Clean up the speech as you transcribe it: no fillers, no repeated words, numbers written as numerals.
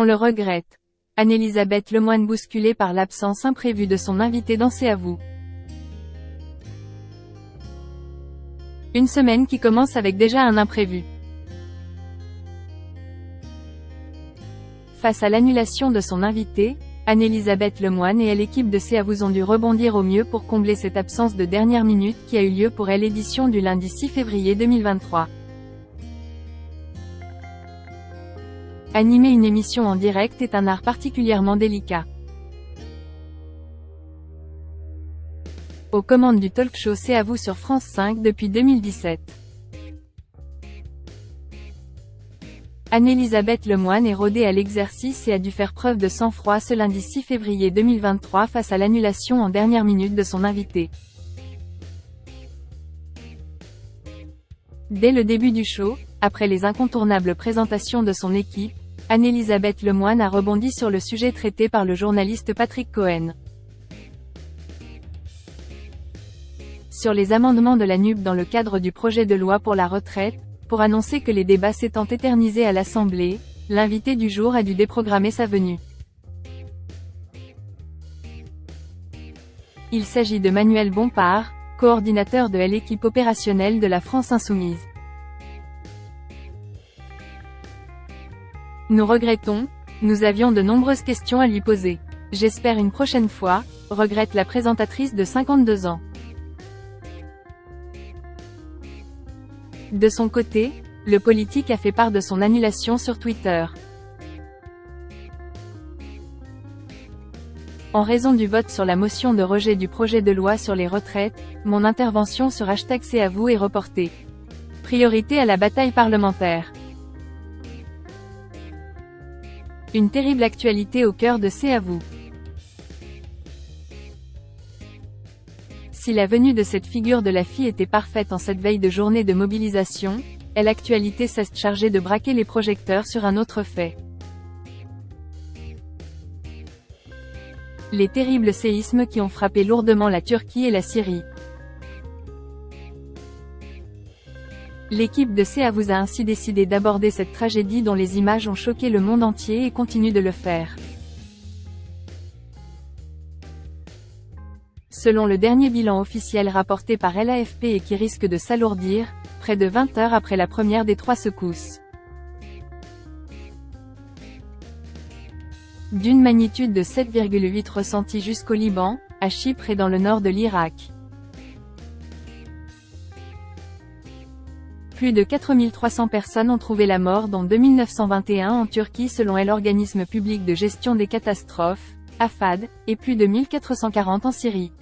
On le regrette. Anne-Elisabeth Lemoine bousculée par l'absence imprévue de son invité dans C'est à vous. Une semaine qui commence avec déjà un imprévu. Face à l'annulation de son invité, Anne-Elisabeth Lemoine et l'équipe de C'est à vous ont dû rebondir au mieux pour combler cette absence de dernière minute qui a eu lieu pour l'édition du lundi 6 février 2023. Animer une émission en direct est un art particulièrement délicat. Aux commandes du talk-show C'est à vous sur France 5 depuis 2017. Anne-Elisabeth Lemoine est rodée à l'exercice et a dû faire preuve de sang-froid ce lundi 6 février 2023 face à l'annulation en dernière minute de son invité. Dès le début du show, après les incontournables présentations de son équipe, Anne-Elisabeth Lemoine a rebondi sur le sujet traité par le journaliste Patrick Cohen. Sur les amendements de la NUP dans le cadre du projet de loi pour la retraite, pour annoncer que les débats s'étant éternisés à l'Assemblée, l'invité du jour a dû déprogrammer sa venue. Il s'agit de Manuel Bompard, coordinateur de l'équipe opérationnelle de la France Insoumise. Nous regrettons, nous avions de nombreuses questions à lui poser. J'espère une prochaine fois, regrette la présentatrice de 52 ans. De son côté, le politique a fait part de son annulation sur Twitter. En raison du vote sur la motion de rejet du projet de loi sur les retraites, mon intervention sur #C'est à vous est reportée. Priorité à la bataille parlementaire. Une terrible actualité au cœur de C'est à vous. Si la venue de cette figure de la fille était parfaite en cette veille de journée de mobilisation, l'actualité s'est chargée de braquer les projecteurs sur un autre fait. Les terribles séismes qui ont frappé lourdement la Turquie et la Syrie. L'équipe de C'est à vous a ainsi décidé d'aborder cette tragédie dont les images ont choqué le monde entier et continuent de le faire. Selon le dernier bilan officiel rapporté par l'AFP et qui risque de s'alourdir, près de 20 heures après la première des 3 secousses. D'une magnitude de 7,8 ressentie jusqu'au Liban, à Chypre et dans le nord de l'Irak. Plus de 4300 personnes ont trouvé la mort dont 2921 en Turquie selon l'organisme public de gestion des catastrophes, AFAD, et plus de 1440 en Syrie.